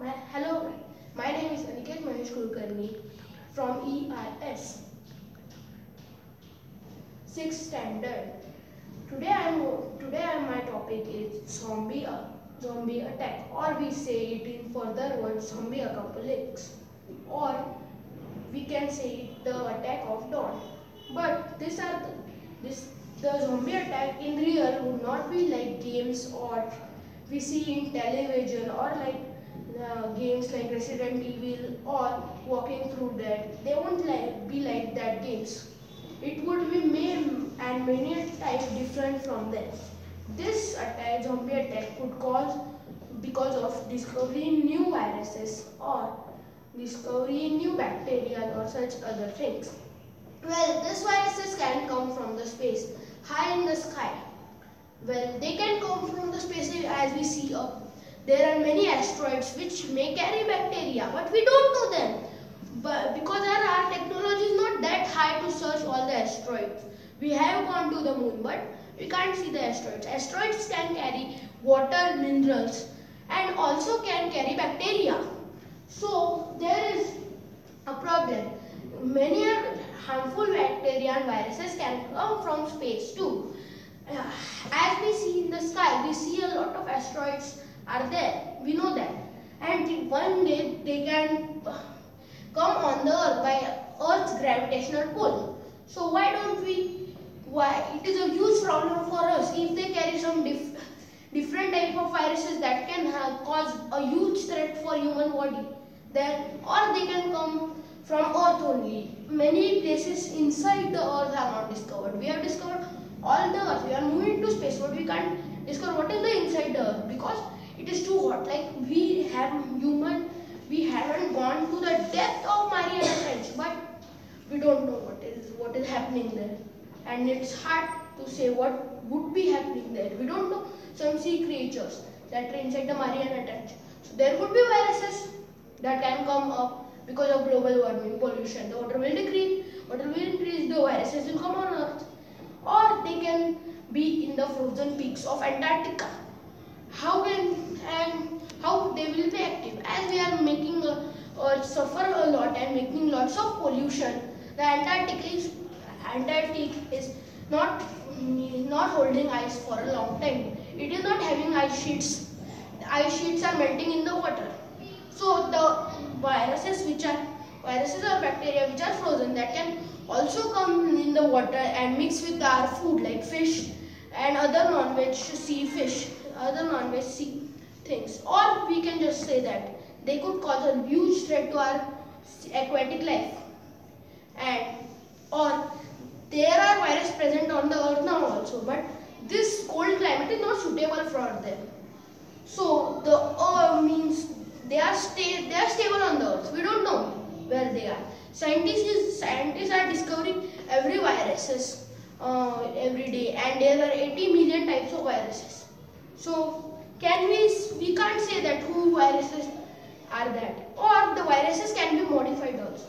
Hello, my name is Aniket Mahesh Kulkarni from EIS 6th standard. Today my topic is zombie attack, or we say it in further words zombie apocalypse, or we can say it the attack of dawn. But the zombie attack in real would not be like games or we see in television, or like games like Resident Evil or Walking Through Dead. They won't be like that games. It would be many times different from them. This zombie attack could cause because of discovering new viruses or discovering new bacteria or such other things. Well, these viruses can come from the space high in the sky. Well, they can come from the space as we see up. There are many asteroids which may carry bacteria, but we don't know them. But because our technology is not that high to search all the asteroids. We have gone to the moon, but we can't see the asteroids. Asteroids can carry water, minerals, and also can carry bacteria. So there is a problem. Many harmful bacteria and viruses can come from space too. As we see in the sky, we see a lot of asteroids are there. We know that. And one day they can come on the Earth by Earth's gravitational pull. So why don't we? Why? It is a huge problem for us if they carry some different type of viruses that can cause a huge threat for human body. Then, or they can come from Earth only. Many places inside the Earth are not discovered. We have discovered all the Earth. We are moving to space, but we can't discover what is the inside the Earth because it is too hot. Like we haven't gone to the depth of Mariana Trench, but we don't know what is happening there, and it's hard to say what would be happening there. We don't know some sea creatures that are inside the Mariana Trench. So there could be viruses that can come up because of global warming, pollution. The water will decrease, the viruses will come on Earth, or they can be in the frozen peaks of Antarctica. How they will be active? As we are making Earth suffer a lot and making lots of pollution, the Antarctic is not holding ice for a long time. It is not having ice sheets. The ice sheets are melting in the water. So the viruses or bacteria which are frozen, that can also come in the water and mix with our food like fish and other non-veg sea fish, other non-veg sea things. Or we can just say that they could cause a huge threat to our aquatic life. Or there are viruses present on the Earth now also, but this cold climate is not suitable for them. So the means they are stable on the Earth. We don't know where they are. Scientists are discovering every viruses every day, and there are 80 million types of viruses. So we can't say that who viruses are that, or the viruses can be modified also.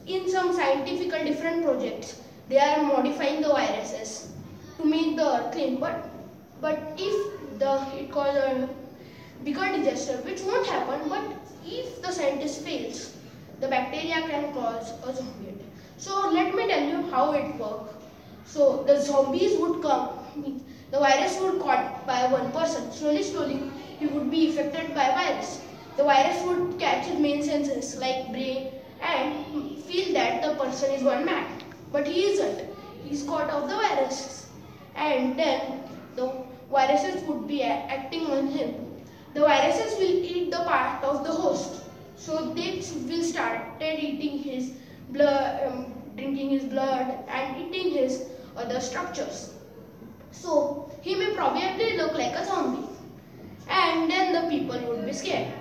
In some scientific different projects, they are modifying the viruses to make the Earth clean. But if it causes a bigger disaster, which won't happen, but if the scientist fails, the bacteria can cause a zombie attack. So let me tell you how it works. So the zombies would come, the virus would caught by one person. Slowly he would be affected by virus. The virus would catch his main senses like brain and feel that the person is one man. But he isn't. He's caught of the viruses. And then the viruses would be acting on him. The viruses will eat the part of the host. So they will start eating his blood, drinking his blood and eating his other structures. So he may probably look like a zombie. And then the people would be scared.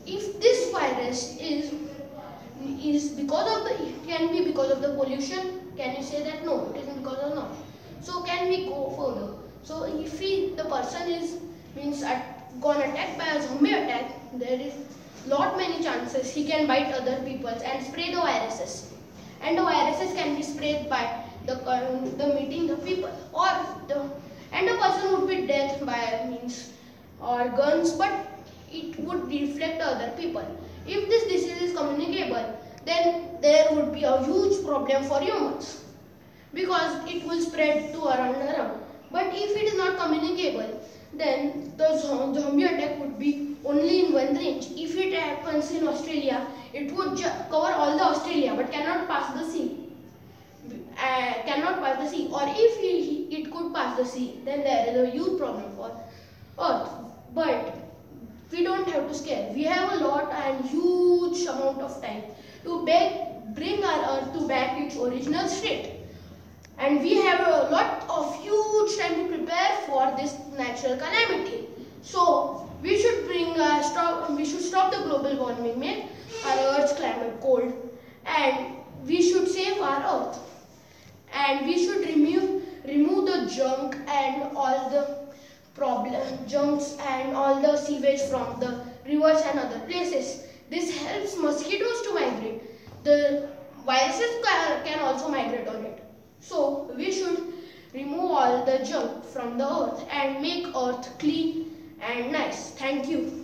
If this virus is because of can be because of the pollution, can you say that no, it isn't because of no? So can we go further? So if the person is gone attacked by a zombie attack, there is many chances he can bite other people and spray the viruses, and the viruses can be sprayed by the meeting the people, and the person would be dead by or guns. But it would reflect other people. If this disease is communicable, then there would be a huge problem for humans because it will spread to around and around. But if it is not communicable, then the zombie attack would be only in one range. If it happens in Australia, it would cover all the Australia but cannot pass the sea. Or if it could pass the sea, then there is a huge problem for Earth. But we don't have to scare. We have a lot and huge amount of time to bring our Earth to back its original state. And we have a lot of huge time to prepare for this natural calamity. So we should stop the global warming, make our Earth's climate cold, and we should save our Earth. And we should remove the junk and all the junks and all the sewage from the rivers and other places. This helps mosquitoes to migrate. The viruses can also migrate on it. So we should remove all the junk from the earth and make earth clean and nice. Thank you.